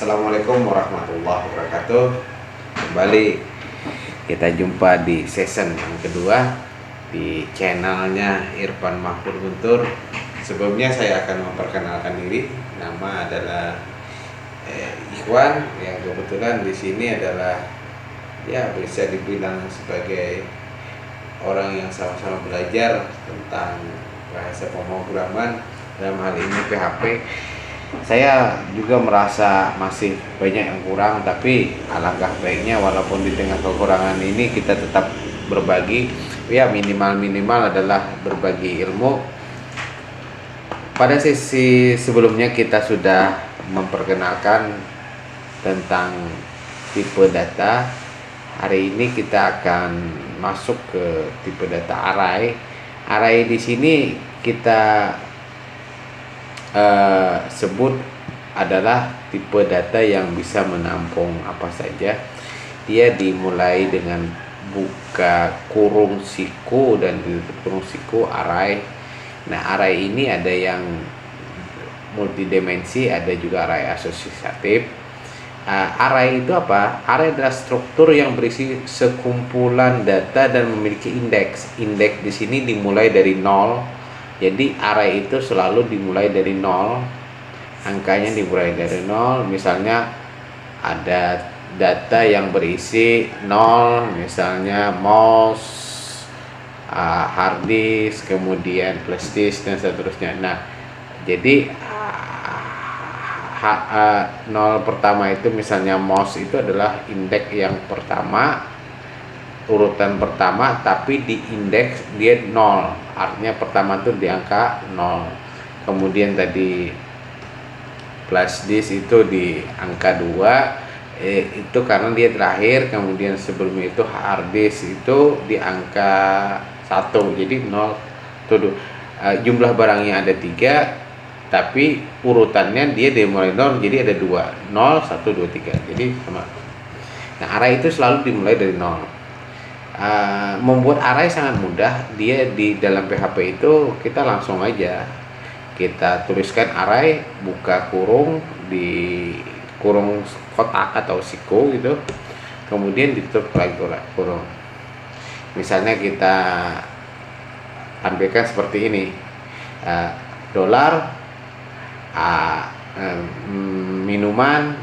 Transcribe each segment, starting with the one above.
Assalamualaikum warahmatullahi wabarakatuh. Kembali kita jumpa di season yang kedua di channelnya Irfan Mahfud Guntur. Sebelumnya saya akan memperkenalkan diri. Nama adalah Ikhwan, yang kebetulan di sini adalah bisa dibilang sebagai orang yang sama-sama belajar tentang bahasa pemrograman, dalam hal ini PHP. Saya juga merasa masih banyak yang kurang, tapi alangkah baiknya walaupun di tengah kekurangan ini kita tetap berbagi. Minimal adalah berbagi ilmu. Pada sesi sebelumnya kita sudah memperkenalkan tentang tipe data. Hari ini kita akan masuk ke tipe data array. Array di sini kita sebut adalah tipe data yang bisa menampung apa saja. Dia dimulai dengan buka kurung siku dan ditutup kurung siku, array. Nah, array ini ada yang multidimensi, ada juga array asosiatif. Array itu apa? Array adalah struktur yang berisi sekumpulan data dan memiliki indeks. Indeks di sini dimulai dari 0. Jadi array itu selalu dimulai dari 0. Angkanya dimulai dari 0. Misalnya ada data yang berisi 0, misalnya mouse, hard disk, kemudian flash disk dan seterusnya. Nah, jadi 0 pertama itu misalnya mouse itu adalah indeks yang pertama, urutan pertama, tapi di indeks dia 0. Artinya pertama itu di angka 0. Kemudian tadi flash disk itu di angka 2, itu karena dia terakhir. Kemudian sebelumnya itu hard disk itu di angka 1. Jadi 0 tuh, jumlah barangnya ada 3, tapi urutannya dia dimulai 0, jadi ada 2, 0, 1, 2, 3. Jadi sama. Nah, array itu selalu dimulai dari 0. Membuat array sangat mudah. Dia di dalam PHP itu kita langsung aja kita tuliskan array, buka kurung, di kurung kotak atau siku gitu, kemudian ditutup lagi kurung. Misalnya kita tampilkan seperti ini, dolar minuman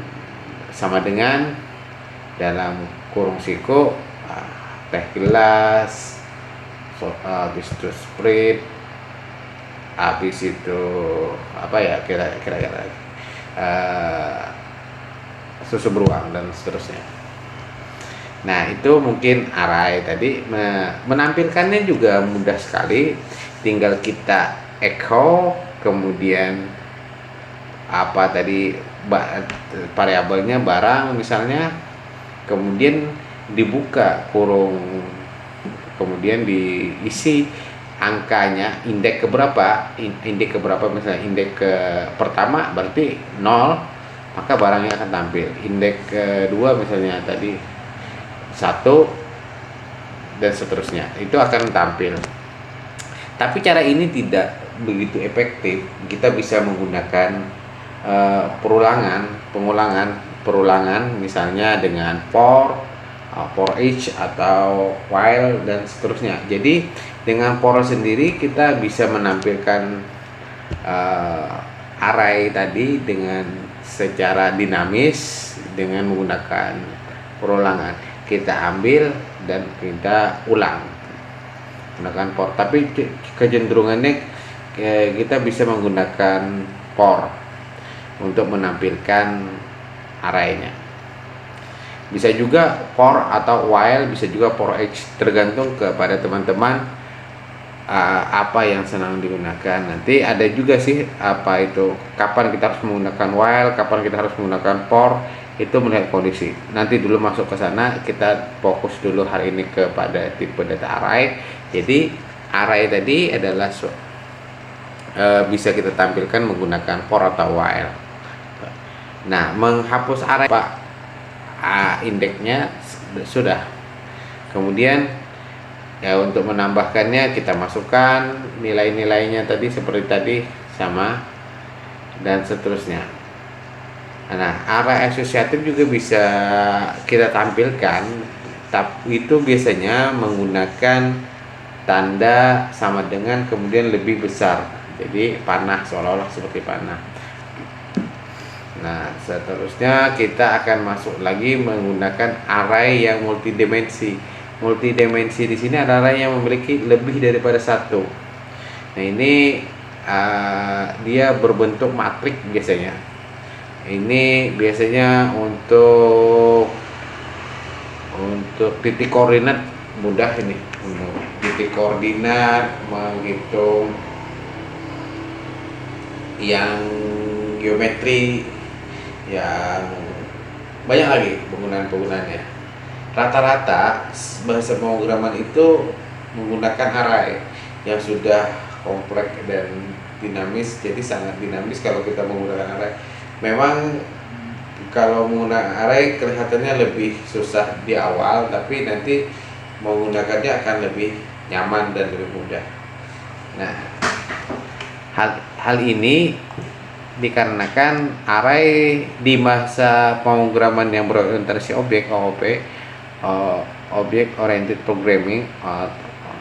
sama dengan dalam kurung siku teh gelas, habis itu sprite, habis itu kira-kira susu beruang dan seterusnya. Nah, itu mungkin array tadi. Menampilkannya juga mudah sekali, tinggal kita echo, kemudian variabelnya barang misalnya, kemudian dibuka kurung, kemudian diisi angkanya, indeks keberapa, misalnya indeks ke pertama berarti 0, maka barangnya akan tampil. Indeks kedua misalnya tadi 1 dan seterusnya, itu akan tampil. Tapi cara ini tidak begitu efektif. Kita bisa menggunakan perulangan misalnya dengan for each atau while dan seterusnya. Jadi dengan for sendiri kita bisa menampilkan array tadi dengan secara dinamis dengan menggunakan perulangan. Kita ambil dan kita ulang menggunakan for. Tapi kecenderungannya kita bisa menggunakan for untuk menampilkan arraynya. Bisa juga for atau while, bisa juga for each, tergantung kepada teman-teman apa yang senang digunakan. Nanti ada juga sih kapan kita harus menggunakan while, kapan kita harus menggunakan for, itu melihat kondisi. Nanti dulu masuk ke sana, kita fokus dulu hari ini kepada tipe data array. Jadi array tadi adalah bisa kita tampilkan menggunakan for atau while. Nah, menghapus array indeksnya sudah. Kemudian untuk menambahkannya kita masukkan nilai-nilainya tadi seperti tadi sama dan seterusnya. Nah, array asosiatif juga bisa kita tampilkan, tapi itu biasanya menggunakan tanda sama dengan kemudian lebih besar. Jadi panah, seolah-olah seperti panah. Nah, seterusnya kita akan masuk lagi menggunakan array yang multidimensi. Multidimensi di sini adalah array yang memiliki lebih daripada satu. Nah, ini dia berbentuk matrik biasanya. Ini biasanya untuk titik koordinat mudah ini. Untuk titik koordinat, menghitung yang geometri, yang banyak lagi penggunaannya. Rata-rata bahasa pemrograman itu menggunakan array yang sudah kompleks dan dinamis, jadi sangat dinamis kalau kita menggunakan array. Memang kalau menggunakan array kelihatannya lebih susah di awal, tapi nanti menggunakannya akan lebih nyaman dan lebih mudah. Nah, hal ini dikarenakan array di masa pemrograman yang berorientasi objek (OOP), Object Oriented Programming,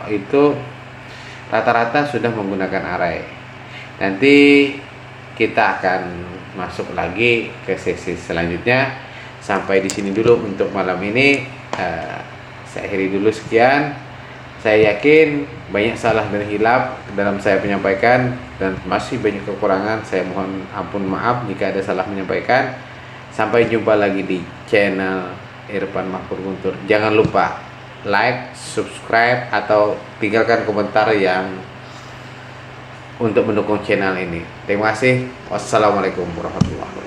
itu rata-rata sudah menggunakan array. Nanti kita akan masuk lagi ke sesi selanjutnya. Sampai di sini dulu untuk malam ini. Saya akhiri dulu, sekian. Saya yakin banyak salah dan hilaf dalam saya menyampaikan dan masih banyak kekurangan. Saya mohon ampun, maaf jika ada salah menyampaikan. Sampai jumpa lagi di channel Irfan Mahfud Guntur. Jangan lupa like, subscribe, atau tinggalkan komentar yang untuk mendukung channel ini. Terima kasih. Wassalamualaikum warahmatullahi wabarakatuh.